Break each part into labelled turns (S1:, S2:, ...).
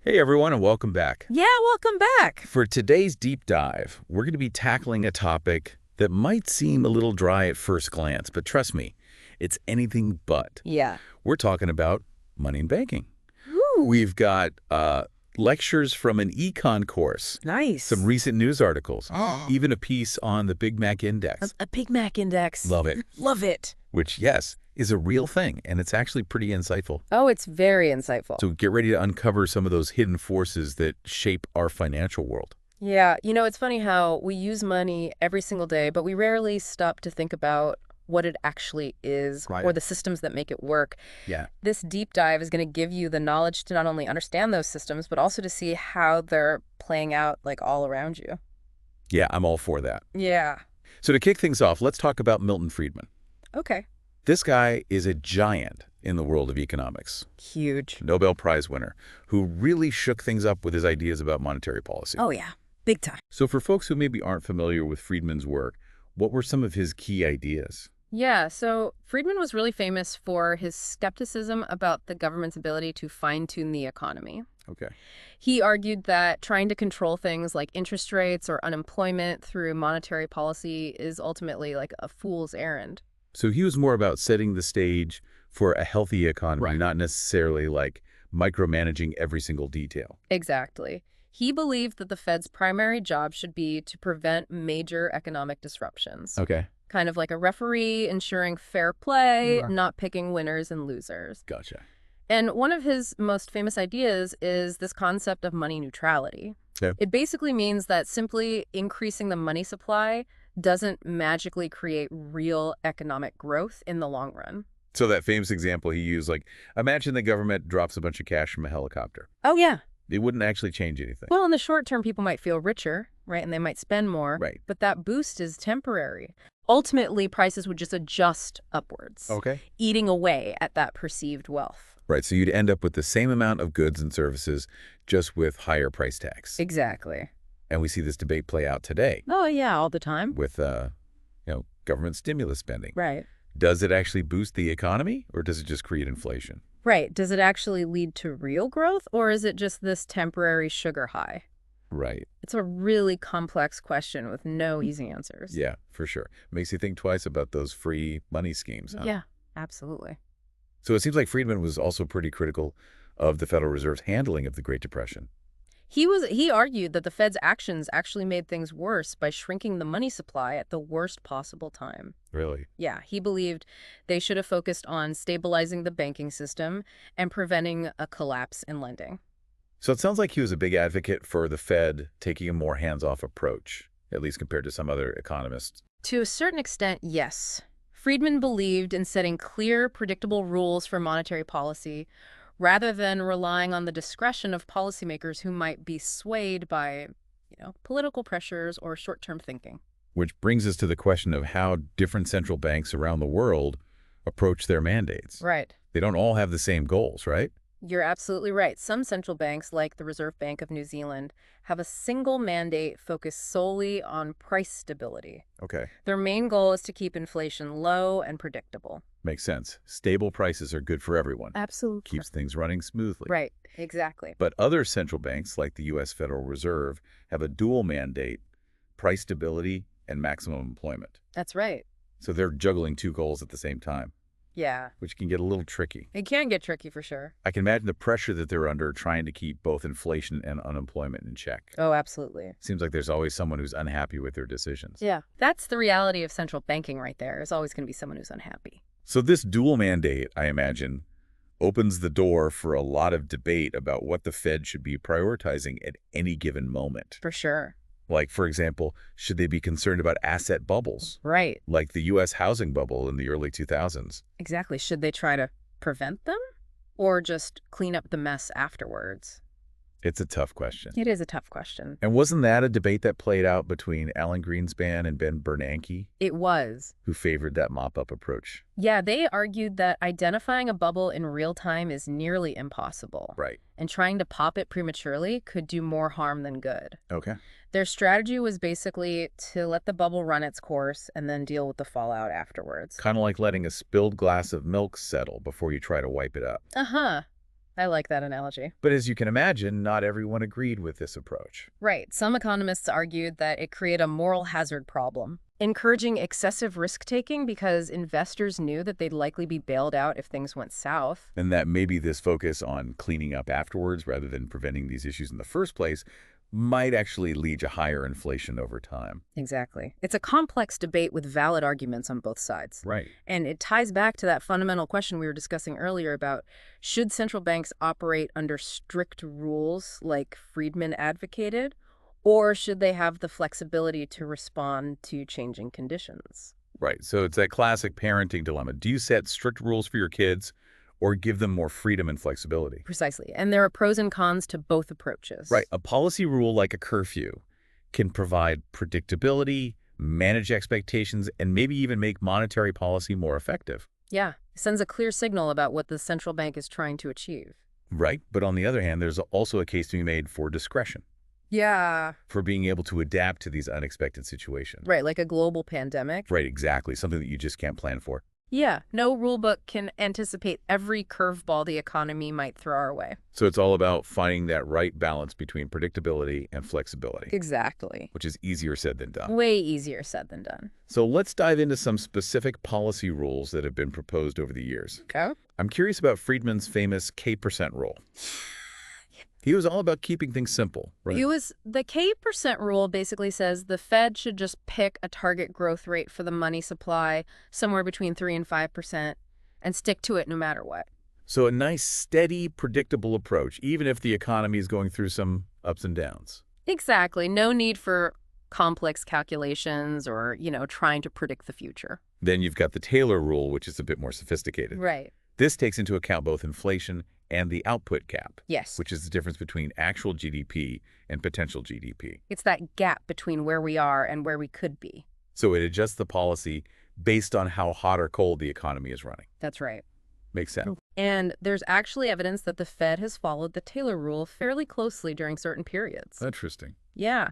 S1: Hey everyone, and welcome back.
S2: Yeah, welcome back.
S1: For today's deep dive, we're going to be tackling a topic that might seem a little dry at first glance, but trust me, it's anything but.
S2: Yeah.
S1: We're talking about money and banking.
S2: Ooh,
S1: We've got lectures from an econ course,
S2: nice.
S1: some recent news articles,
S2: Oh.
S1: even a piece on the Big Mac Index.
S2: A Big Mac Index.
S1: Love it.
S2: Love it.
S1: Which, yes, is a real thing, and it's actually pretty insightful.
S2: Oh, it's very insightful.
S1: So get ready to uncover some of those hidden forces that shape our financial world.
S2: Yeah, it's funny how we use money every single day, but we rarely stop to think about what it actually is or the systems that make it work.
S1: Yeah.
S2: This deep dive is going to give you the knowledge to not only understand those systems, but also to see how they're playing out like all around you.
S1: Yeah, I'm all for that.
S2: Yeah.
S1: So to kick things off, let's talk about Milton Friedman.
S2: Okay.
S1: This guy is a giant in the world of economics.
S2: Huge.
S1: Nobel Prize winner, who really shook things up with his ideas about monetary policy.
S2: Oh, yeah. Big time.
S1: So for folks who maybe aren't familiar with Friedman's work, what were some of his key ideas?
S2: Yeah, so Friedman was really famous for his skepticism about the government's ability to fine-tune the economy.
S1: Okay.
S2: He argued that trying to control things like interest rates or unemployment through monetary policy is ultimately like a fool's errand.
S1: So he was more about setting the stage for a healthy economy, not necessarily like micromanaging every single detail.
S2: Exactly. He believed that the Fed's primary job should be to prevent major economic disruptions.
S1: Okay.
S2: Kind of like a referee ensuring fair play, not picking winners and losers.
S1: Gotcha.
S2: And one of his most famous ideas is this concept of money neutrality.
S1: Okay.
S2: It basically means that simply increasing the money supply doesn't magically create real economic growth in the long run.
S1: So that famous example he used, like, imagine the government drops a bunch of cash from a helicopter.
S2: Oh, yeah.
S1: It wouldn't actually change anything.
S2: Well, in the short term, people might feel richer, right? And they might spend more.
S1: Right.
S2: But that boost is temporary. Ultimately, prices would just adjust upwards,
S1: Okay.
S2: eating away at that perceived wealth.
S1: Right, so you'd end up with the same amount of goods and services, just with higher price tags.
S2: Exactly.
S1: And we see this debate play out today
S2: Oh, yeah, all the time.
S1: with, government stimulus spending.
S2: Right.
S1: Does it actually boost the economy, or does it just create inflation?
S2: Right. Does it actually lead to real growth, or is it just this temporary sugar high?
S1: Right.
S2: It's a really complex question with no easy answers.
S1: Yeah, for sure. Makes you think twice about those free money schemes, huh?
S2: Yeah, absolutely.
S1: So it seems like Friedman was also pretty critical of the Federal Reserve's handling of the Great Depression.
S2: He argued that the Fed's actions actually made things worse by shrinking the money supply at the worst possible time.
S1: Really?
S2: Yeah, he believed they should have focused on stabilizing the banking system and preventing a collapse in lending.
S1: So it sounds like he was a big advocate for the Fed taking a more hands-off approach, at least compared to some other economists.
S2: To a certain extent, yes. Friedman believed in setting clear, predictable rules for monetary policy rather than relying on the discretion of policymakers who might be swayed by, political pressures or short-term thinking.
S1: Which brings us to the question of how different central banks around the world approach their mandates.
S2: Right.
S1: They don't all have the same goals, right?
S2: You're absolutely right. Some central banks, like the Reserve Bank of New Zealand, have a single mandate focused solely on price stability.
S1: Okay.
S2: Their main goal is to keep inflation low and predictable.
S1: Makes sense. Stable prices are good for everyone.
S2: Absolutely.
S1: Keeps things running smoothly.
S2: Right, exactly.
S1: But other central banks, like the U.S. Federal Reserve, have a dual mandate: price stability and maximum employment.
S2: That's right.
S1: So they're juggling two goals at the same time,
S2: Yeah.
S1: which can get a little tricky.
S2: It can get tricky for sure.
S1: I can imagine the pressure that they're under trying to keep both inflation and unemployment in check.
S2: Oh, absolutely.
S1: Seems like there's always someone who's unhappy with their decisions.
S2: Yeah. That's the reality of central banking right there. There's always going to be someone who's unhappy.
S1: So this dual mandate, I imagine, opens the door for a lot of debate about what the Fed should be prioritizing at any given moment.
S2: For sure.
S1: Like, for example, should they be concerned about asset bubbles,
S2: Right.
S1: like the U.S. housing bubble in the early 2000s?
S2: Exactly. Should they try to prevent them or just clean up the mess afterwards?
S1: It's a tough question.
S2: It is a tough question.
S1: And wasn't that a debate that played out between Alan Greenspan and Ben Bernanke,
S2: It was.
S1: who favored that mop-up approach?
S2: Yeah, they argued that identifying a bubble in real time is nearly impossible.
S1: Right.
S2: And trying to pop it prematurely could do more harm than good.
S1: Okay.
S2: Their strategy was basically to let the bubble run its course and then deal with the fallout afterwards.
S1: Kind of like letting a spilled glass of milk settle before you try to wipe it up.
S2: Uh-huh. I like that analogy.
S1: But as you can imagine, not everyone agreed with this approach.
S2: Right. Some economists argued that it created a moral hazard problem, encouraging excessive risk-taking because investors knew that they'd likely be bailed out if things went south.
S1: And that maybe this focus on cleaning up afterwards rather than preventing these issues in the first place might actually lead to higher inflation over time.
S2: Exactly. It's a complex debate with valid arguments on both sides.
S1: Right.
S2: And it ties back to that fundamental question we were discussing earlier about should central banks operate under strict rules like Friedman advocated, or should they have the flexibility to respond to changing conditions?
S1: Right. So it's that classic parenting dilemma. Do you set strict rules for your kids or give them more freedom and flexibility?
S2: Precisely. And there are pros and cons to both approaches.
S1: Right. A policy rule like a curfew can provide predictability, manage expectations, and maybe even make monetary policy more effective.
S2: Yeah. It sends a clear signal about what the central bank is trying to achieve.
S1: Right. But on the other hand, there's also a case to be made for discretion,
S2: Yeah.
S1: for being able to adapt to these unexpected situations.
S2: Right, like a global pandemic.
S1: Right, exactly. Something that you just can't plan for.
S2: Yeah, no rule book can anticipate every curveball the economy might throw our way.
S1: So it's all about finding that right balance between predictability and flexibility,
S2: Exactly.
S1: which is easier said than done.
S2: Way easier said than done.
S1: So let's dive into some specific policy rules that have been proposed over the years.
S2: Okay.
S1: I'm curious about Friedman's famous K% rule. He was all about keeping things simple, right?
S2: The K% rule basically says the Fed should just pick a target growth rate for the money supply somewhere between 3 and 5% and stick to it no matter what.
S1: So a nice, steady, predictable approach, even if the economy is going through some ups and downs.
S2: Exactly. No need for complex calculations or, trying to predict the future.
S1: Then you've got the Taylor rule, which is a bit more sophisticated.
S2: Right.
S1: This takes into account both inflation and the output cap,
S2: Yes.
S1: which is the difference between actual GDP and potential GDP.
S2: It's that gap between where we are and where we could be.
S1: So it adjusts the policy based on how hot or cold the economy is running.
S2: That's right.
S1: Makes sense.
S2: And there's actually evidence that the Fed has followed the Taylor rule fairly closely during certain periods.
S1: Interesting.
S2: Yeah.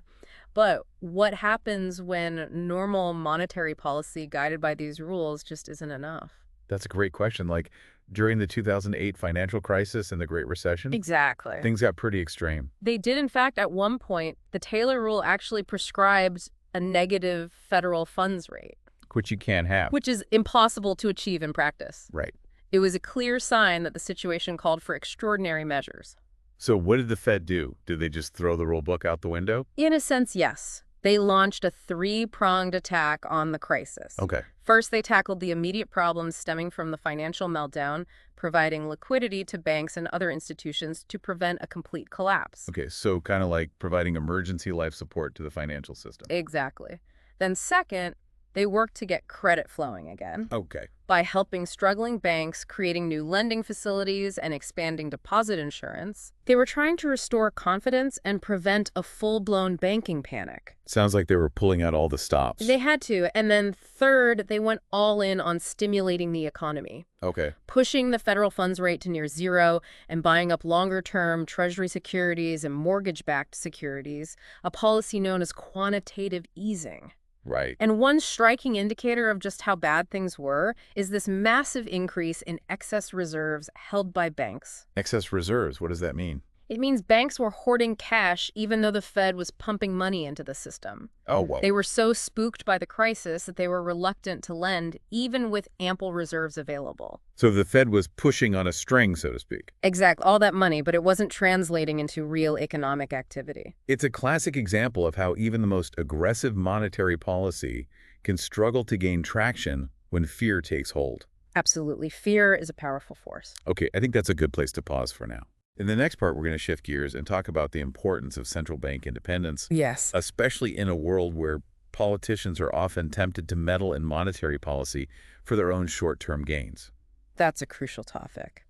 S2: But what happens when normal monetary policy guided by these rules just isn't enough?
S1: That's a great question. Like during the 2008 financial crisis and the Great Recession,
S2: Exactly.
S1: things got pretty extreme.
S2: They did, in fact, at one point, the Taylor rule actually prescribed a negative federal funds rate,
S1: Which you can't have.
S2: which is impossible to achieve in practice.
S1: Right.
S2: It was a clear sign that the situation called for extraordinary measures.
S1: So what did the Fed do? Did they just throw the rule book out the window?
S2: In a sense, yes. They launched a three-pronged attack on the crisis.
S1: Okay.
S2: First, they tackled the immediate problems stemming from the financial meltdown, providing liquidity to banks and other institutions to prevent a complete collapse.
S1: Okay, so kind of like providing emergency life support to the financial system.
S2: Exactly. Then second, they worked to get credit flowing again
S1: Okay.
S2: by helping struggling banks, creating new lending facilities, and expanding deposit insurance. They were trying to restore confidence and prevent a full-blown banking panic.
S1: Sounds like they were pulling out all the stops.
S2: They had to. And then third, they went all in on stimulating the economy,
S1: Okay.
S2: pushing the federal funds rate to near zero and buying up longer-term Treasury securities and mortgage-backed securities, a policy known as quantitative easing.
S1: Right.
S2: And one striking indicator of just how bad things were is this massive increase in excess reserves held by banks.
S1: Excess reserves, what does that mean?
S2: It means banks were hoarding cash even though the Fed was pumping money into the system.
S1: Oh, whoa.
S2: They were so spooked by the crisis that they were reluctant to lend, even with ample reserves available.
S1: So the Fed was pushing on a string, so to speak.
S2: Exactly, all that money, but it wasn't translating into real economic activity.
S1: It's a classic example of how even the most aggressive monetary policy can struggle to gain traction when fear takes hold.
S2: Absolutely. Fear is a powerful force.
S1: Okay, I think that's a good place to pause for now. In the next part, we're going to shift gears and talk about the importance of central bank independence,
S2: Yes.
S1: especially in a world where politicians are often tempted to meddle in monetary policy for their own short-term gains.
S2: That's a crucial topic.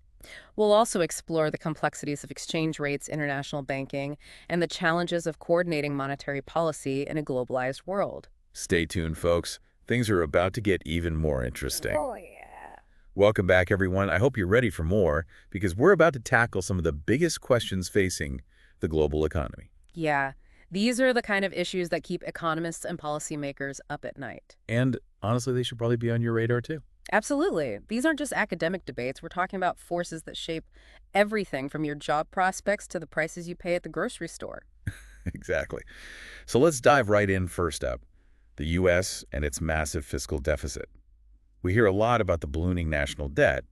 S2: We'll also explore the complexities of exchange rates, international banking, and the challenges of coordinating monetary policy in a globalized world.
S1: Stay tuned, folks. Things are about to get even more interesting.
S2: Oh, yeah.
S1: Welcome back, everyone. I hope you're ready for more, because we're about to tackle some of the biggest questions facing the global economy.
S2: Yeah, these are the kind of issues that keep economists and policymakers up at night.
S1: And honestly, they should probably be on your radar, too.
S2: Absolutely. These aren't just academic debates. We're talking about forces that shape everything from your job prospects to the prices you pay at the grocery store.
S1: Exactly. So let's dive right in first up, the U.S. and its massive fiscal deficit. We hear a lot about the ballooning national debt,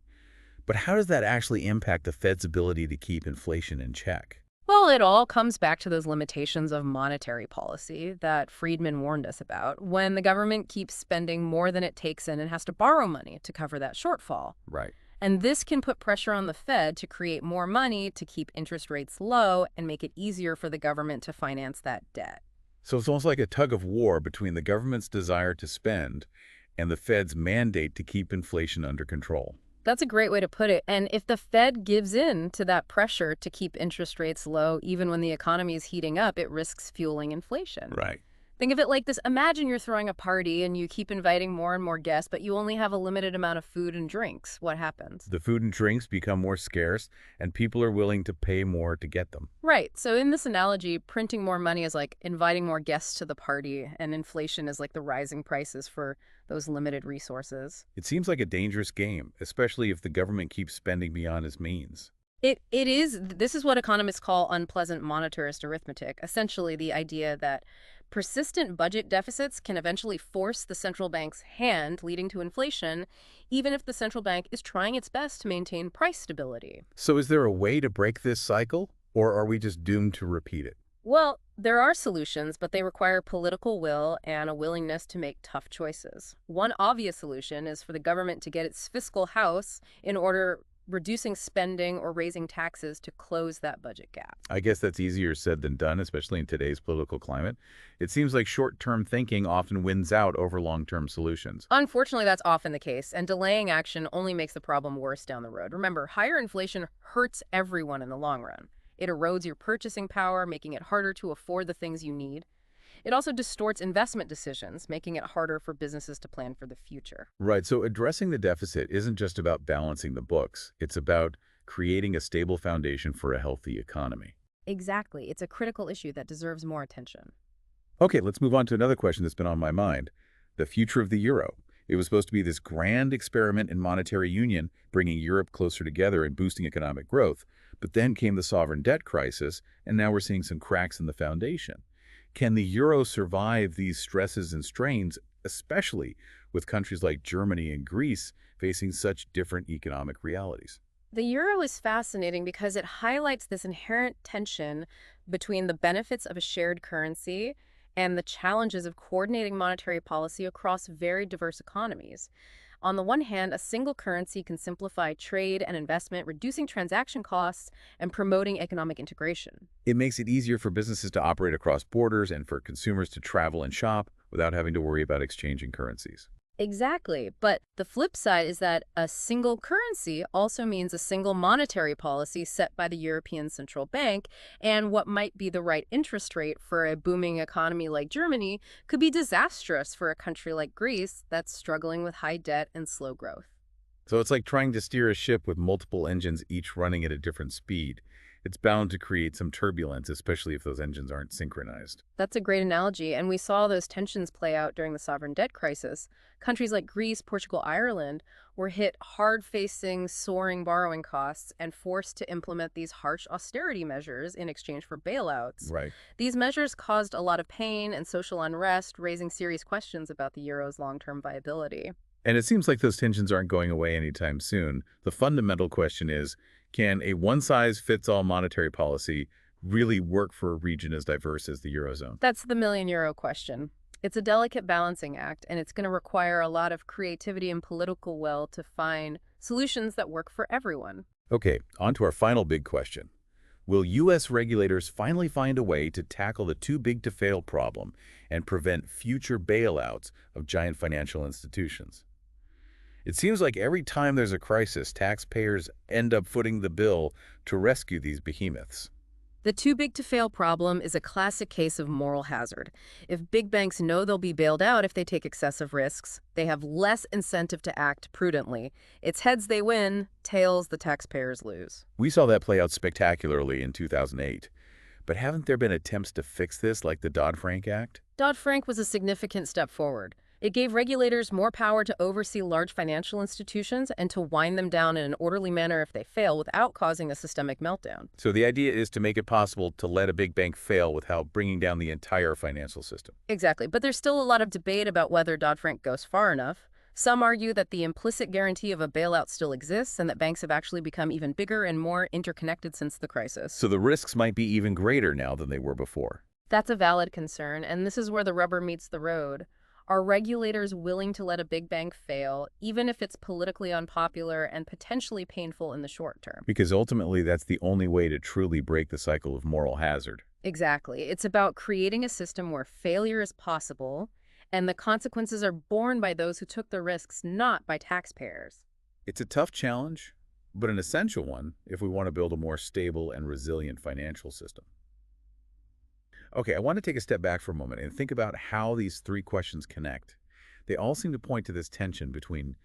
S1: but how does that actually impact the Fed's ability to keep inflation in check?
S2: Well, it all comes back to those limitations of monetary policy that Friedman warned us about when the government keeps spending more than it takes in and has to borrow money to cover that shortfall.
S1: Right.
S2: And this can put pressure on the Fed to create more money to keep interest rates low and make it easier for the government to finance that debt.
S1: So it's almost like a tug of war between the government's desire to spend and the Fed's mandate to keep inflation under control.
S2: That's a great way to put it. And if the Fed gives in to that pressure to keep interest rates low, even when the economy is heating up, it risks fueling inflation.
S1: Right.
S2: Think of it like this. Imagine you're throwing a party and you keep inviting more and more guests, but you only have a limited amount of food and drinks. What happens?
S1: The food and drinks become more scarce, and people are willing to pay more to get them.
S2: Right. So in this analogy, printing more money is like inviting more guests to the party, and inflation is like the rising prices for those limited resources.
S1: It seems like a dangerous game, especially if the government keeps spending beyond its means.
S2: It is. This is what economists call unpleasant monetarist arithmetic, essentially the idea that persistent budget deficits can eventually force the central bank's hand, leading to inflation, even if the central bank is trying its best to maintain price stability.
S1: So is there a way to break this cycle, or are we just doomed to repeat it?
S2: Well, there are solutions, but they require political will and a willingness to make tough choices. One obvious solution is for the government to get its fiscal house in order, reducing spending or raising taxes to close that budget gap.
S1: I guess that's easier said than done, especially in today's political climate. It seems like short-term thinking often wins out over long-term solutions.
S2: Unfortunately, that's often the case, and delaying action only makes the problem worse down the road. Remember, higher inflation hurts everyone in the long run. It erodes your purchasing power, making it harder to afford the things you need. It also distorts investment decisions, making it harder for businesses to plan for the future.
S1: Right, so addressing the deficit isn't just about balancing the books. It's about creating a stable foundation for a healthy economy.
S2: Exactly. It's a critical issue that deserves more attention.
S1: Okay, let's move on to another question that's been on my mind. The future of the euro. It was supposed to be this grand experiment in monetary union, bringing Europe closer together and boosting economic growth. But then came the sovereign debt crisis, and now we're seeing some cracks in the foundation. Can the euro survive these stresses and strains, especially with countries like Germany and Greece facing such different economic realities?
S2: The euro is fascinating because it highlights this inherent tension between the benefits of a shared currency and the challenges of coordinating monetary policy across very diverse economies. On the one hand, a single currency can simplify trade and investment, reducing transaction costs and promoting economic integration.
S1: It makes it easier for businesses to operate across borders and for consumers to travel and shop without having to worry about exchanging currencies.
S2: Exactly. But the flip side is that a single currency also means a single monetary policy set by the European Central Bank, and what might be the right interest rate for a booming economy like Germany could be disastrous for a country like Greece that's struggling with high debt and slow growth.
S1: So it's like trying to steer a ship with multiple engines, each running at a different speed. It's bound to create some turbulence, especially if those engines aren't synchronized.
S2: That's a great analogy, and we saw those tensions play out during the sovereign debt crisis. Countries like Greece, Portugal, Ireland were hit hard facing soaring borrowing costs and forced to implement these harsh austerity measures in exchange for bailouts.
S1: Right.
S2: These measures caused a lot of pain and social unrest, raising serious questions about the euro's long-term viability.
S1: And it seems like those tensions aren't going away anytime soon. The fundamental question is, can a one-size-fits-all monetary policy really work for a region as diverse as the Eurozone?
S2: That's the million euro question. It's a delicate balancing act, and it's going to require a lot of creativity and political will to find solutions that work for everyone.
S1: Okay, on to our final big question. Will U.S. regulators finally find a way to tackle the too-big-to-fail problem and prevent future bailouts of giant financial institutions? It seems like every time there's a crisis, taxpayers end up footing the bill to rescue these behemoths.
S2: The too big to fail problem is a classic case of moral hazard. If big banks know they'll be bailed out if they take excessive risks, they have less incentive to act prudently. It's heads they win, tails the taxpayers lose.
S1: We saw that play out spectacularly in 2008. But haven't there been attempts to fix this, like the Dodd-Frank Act?
S2: Dodd-Frank was a significant step forward. It gave regulators more power to oversee large financial institutions and to wind them down in an orderly manner if they fail without causing a systemic meltdown.
S1: So the idea is to make it possible to let a big bank fail without bringing down the entire financial system.
S2: Exactly, but there's still a lot of debate about whether Dodd-Frank goes far enough. Some argue that the implicit guarantee of a bailout still exists and that banks have actually become even bigger and more interconnected since the crisis.
S1: So the risks might be even greater now than they were before.
S2: That's a valid concern, and this is where the rubber meets the road. Are regulators willing to let a big bank fail, even if it's politically unpopular and potentially painful in the short term?
S1: Because ultimately, that's the only way to truly break the cycle of moral hazard.
S2: Exactly. It's about creating a system where failure is possible and the consequences are borne by those who took the risks, not by taxpayers.
S1: It's a tough challenge, but an essential one if we want to build a more stable and resilient financial system. Okay, I want to take a step back for a moment and think about how these three questions connect. They all seem to point to this tension between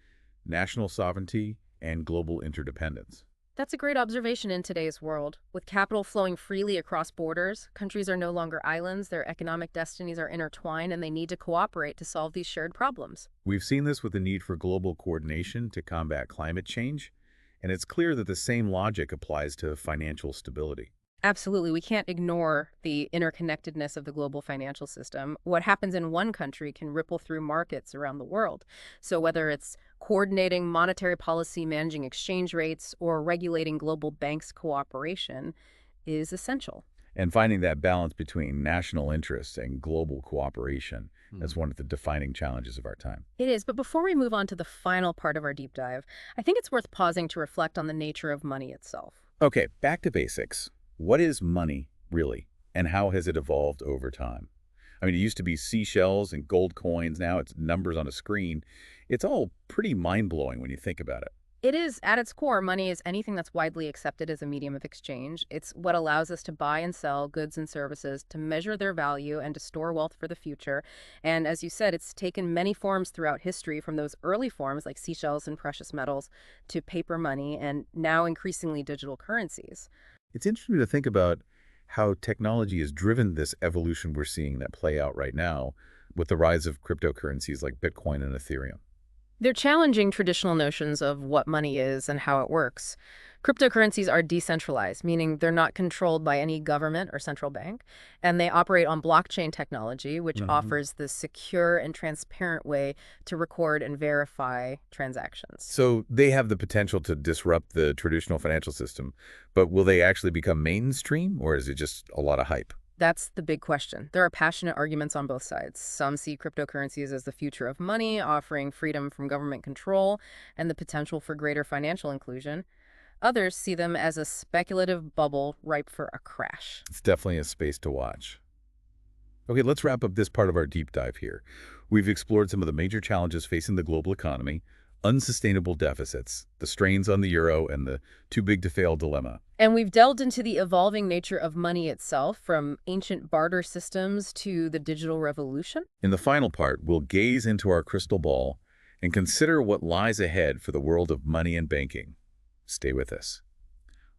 S1: national sovereignty and global interdependence.
S2: That's a great observation in today's world. With capital flowing freely across borders, countries are no longer islands, their economic destinies are intertwined, and they need to cooperate to solve these shared problems.
S1: We've seen this with the need for global coordination to combat climate change, and it's clear that the same logic applies to financial stability.
S2: Absolutely. We can't ignore the interconnectedness of the global financial system. What happens in one country can ripple through markets around the world. So whether it's coordinating monetary policy, managing exchange rates, or regulating global banks' cooperation is essential.
S1: And finding that balance between national interests and global cooperation is
S2: Hmm.
S1: one of the defining challenges of our time.
S2: It is, but before we move on to the final part of our deep dive, I think it's worth pausing to reflect on the nature of money itself.
S1: Okay, back to basics. What is money, really, and how has it evolved over time? I mean, it used to be seashells and gold coins. Now it's numbers on a screen. It's all pretty mind-blowing when you think about it.
S2: It is, at its core, money is anything that's widely accepted as a medium of exchange. It's what allows us to buy and sell goods and services, to measure their value, and to store wealth for the future. And as you said, it's taken many forms throughout history, from those early forms like seashells and precious metals to paper money, and now increasingly digital currencies.
S1: It's interesting to think about how technology has driven this evolution we're seeing that play out right now with the rise of cryptocurrencies like Bitcoin and Ethereum.
S2: They're challenging traditional notions of what money is and how it works. Cryptocurrencies are decentralized, meaning they're not controlled by any government or central bank, and they operate on blockchain technology, which
S1: Mhm.
S2: offers the secure and transparent way to record and verify transactions.
S1: So they have the potential to disrupt the traditional financial system, but will they actually become mainstream, or is it just a lot of hype?
S2: That's the big question. There are passionate arguments on both sides. Some see cryptocurrencies as the future of money, offering freedom from government control and the potential for greater financial inclusion. Others see them as a speculative bubble ripe for a crash.
S1: It's definitely a space to watch. Okay, let's wrap up this part of our deep dive here. We've explored some of the major challenges facing the global economy, unsustainable deficits, the strains on the euro, and the too big to fail dilemma.
S2: And we've delved into the evolving nature of money itself, from ancient barter systems to the digital revolution.
S1: In the final part, we'll gaze into our crystal ball and consider what lies ahead for the world of money and banking. Stay with us.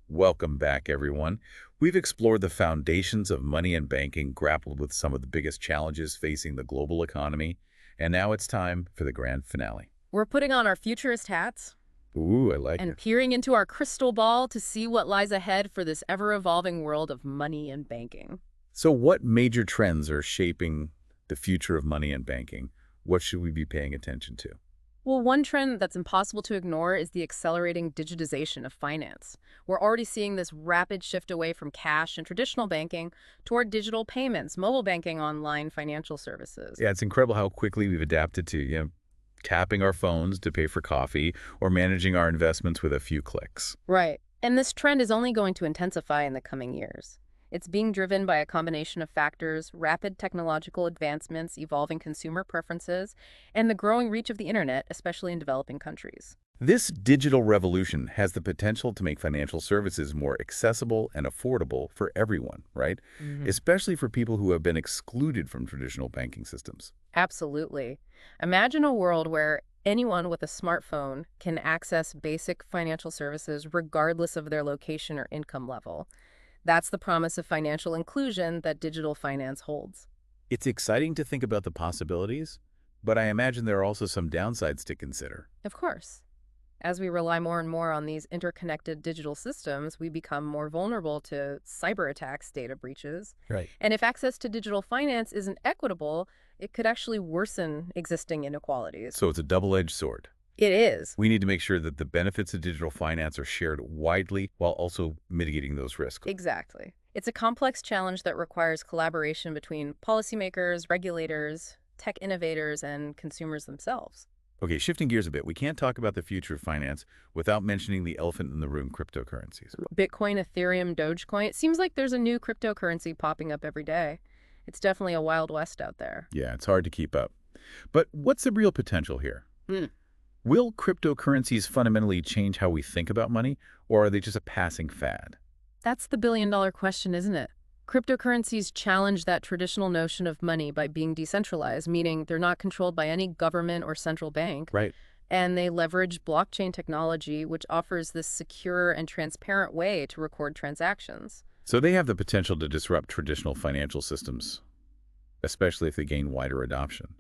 S1: Welcome back, everyone. We've explored the foundations of money and banking, grappled with some of the biggest challenges facing the global economy, and now it's time for the grand finale.
S2: We're putting on our futurist hats
S1: Ooh, I like
S2: and
S1: it.
S2: peering into our crystal ball to see what lies ahead for this ever-evolving world of money and banking.
S1: So what major trends are shaping the future of money and banking? What should we be paying attention to?
S2: Well, one trend that's impossible to ignore is the accelerating digitization of finance. We're already seeing this rapid shift away from cash and traditional banking toward digital payments, mobile banking, online financial services.
S1: Yeah, it's incredible how quickly we've adapted to, tapping our phones to pay for coffee or managing our investments with a few clicks.
S2: Right. And this trend is only going to intensify in the coming years. It's being driven by a combination of factors: rapid technological advancements, evolving consumer preferences, and the growing reach of the internet, especially in developing countries.
S1: This digital revolution has the potential to make financial services more accessible and affordable for everyone, right?
S2: Hmm.
S1: Especially for people who have been excluded from traditional banking systems.
S2: Absolutely. Imagine a world where anyone with a smartphone can access basic financial services regardless of their location or income level. That's the promise of financial inclusion that digital finance holds.
S1: It's exciting to think about the possibilities, But I imagine there are also some downsides to consider.
S2: Of course. As we rely more and more on these interconnected digital systems, we become more vulnerable to cyber attacks, data breaches.
S1: Right.
S2: And if access to digital finance isn't equitable, it could actually worsen existing inequalities.
S1: So it's a double-edged sword.
S2: It is.
S1: We need to make sure that the benefits of digital finance are shared widely while also mitigating those risks.
S2: Exactly. It's a complex challenge that requires collaboration between policymakers, regulators, tech innovators, and consumers themselves.
S1: Okay, shifting gears a bit, we can't talk about the future of finance without mentioning the elephant in the room, cryptocurrencies.
S2: Bitcoin, Ethereum, Dogecoin. It seems like there's a new cryptocurrency popping up every day. It's definitely a wild west out there.
S1: Yeah, it's hard to keep up. But what's the real potential here?
S2: Hmm.
S1: Will cryptocurrencies fundamentally change how we think about money, or are they just a passing fad?
S2: That's the billion-dollar question, isn't it? Cryptocurrencies challenge that traditional notion of money by being decentralized, meaning they're not controlled by any government or central bank.
S1: Right.
S2: And they leverage blockchain technology, which offers this secure and transparent way to record transactions.
S1: So they have the potential to disrupt traditional financial systems, especially if they gain wider adoption.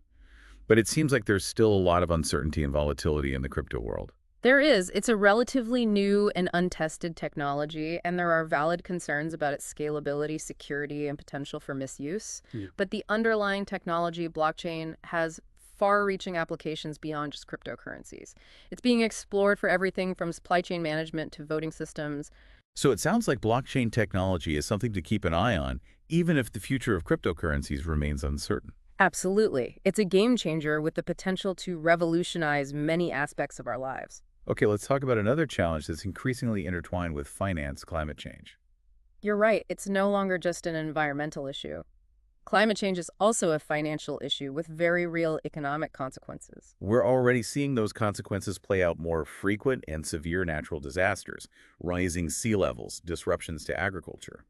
S1: But it seems like there's still a lot of uncertainty and volatility in the crypto world.
S2: There is. It's a relatively new and untested technology, and there are valid concerns about its scalability, security, and potential for misuse.
S1: Yeah.
S2: But the underlying technology, blockchain, has far-reaching applications beyond just cryptocurrencies. It's being explored for everything from supply chain management to voting systems.
S1: So it sounds like blockchain technology is something to keep an eye on, even if the future of cryptocurrencies remains uncertain.
S2: Absolutely. It's a game changer with the potential to revolutionize many aspects of our lives.
S1: Okay, let's talk about another challenge that's increasingly intertwined with finance, climate change.
S2: You're right. It's no longer just an environmental issue. Climate change is also a financial issue with very real economic consequences.
S1: We're already seeing those consequences play out: more frequent and severe natural disasters, rising sea levels, disruptions to agriculture.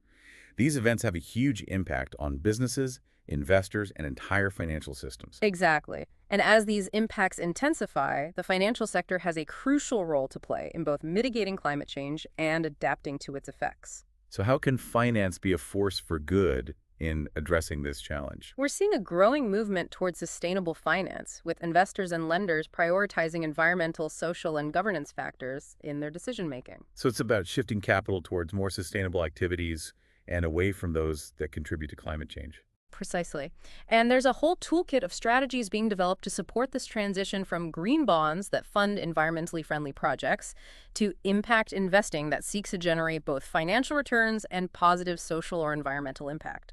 S1: These events have a huge impact on businesses, investors, and entire financial systems.
S2: Exactly. And as these impacts intensify, the financial sector has a crucial role to play in both mitigating climate change and adapting to its effects.
S1: So how can finance be a force for good in addressing this challenge?
S2: We're seeing a growing movement towards sustainable finance, with investors and lenders prioritizing environmental, social, and governance factors in their decision-making.
S1: So it's about shifting capital towards more sustainable activities and away from those that contribute to climate change.
S2: Precisely. And there's a whole toolkit of strategies being developed to support this transition, from green bonds that fund environmentally friendly projects to impact investing that seeks to generate both financial returns and positive social or environmental impact.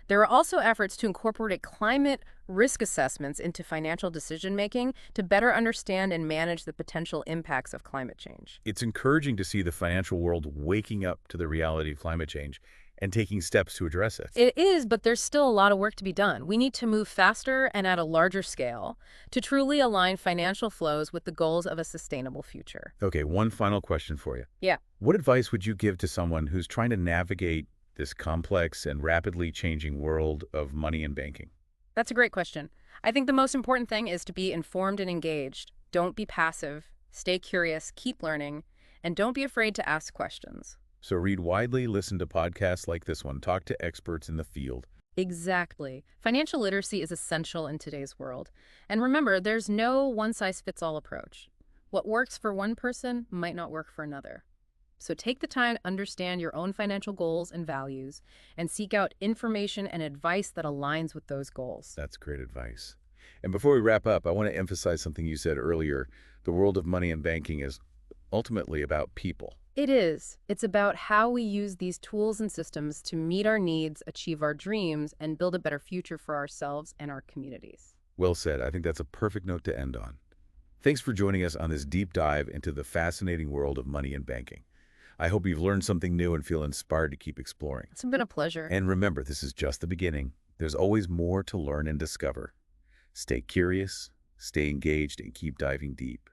S2: There are also efforts to incorporate climate risk assessments into financial decision-making to better understand and manage the potential impacts of climate change.
S1: It's encouraging to see the financial world waking up to the reality of climate change and taking steps to address it.
S2: It is, but there's still a lot of work to be done. We need to move faster and at a larger scale to truly align financial flows with the goals of a sustainable future.
S1: Okay, one final question for you.
S2: Yeah.
S1: What advice would you give to someone who's trying to navigate this complex and rapidly changing world of money and banking?
S2: That's a great question. I think the most important thing is to be informed and engaged. Don't be passive. Stay curious, keep learning, and don't be afraid to ask questions.
S1: So read widely, listen to podcasts like this one, talk to experts in the field.
S2: Exactly. Financial literacy is essential in today's world. And remember, there's no one-size-fits-all approach. What works for one person might not work for another. So take the time to understand your own financial goals and values and seek out information and advice that aligns with those goals.
S1: That's great advice. And before we wrap up, I want to emphasize something you said earlier. The world of money and banking is ultimately about people.
S2: It is. It's about how we use these tools and systems to meet our needs, achieve our dreams, and build a better future for ourselves and our communities.
S1: Well said. I think that's a perfect note to end on. Thanks for joining us on this deep dive into the fascinating world of money and banking. I hope you've learned something new and feel inspired to keep exploring.
S2: It's been a pleasure.
S1: And remember, this is just the beginning. There's always more to learn and discover. Stay curious, stay engaged, and keep diving deep.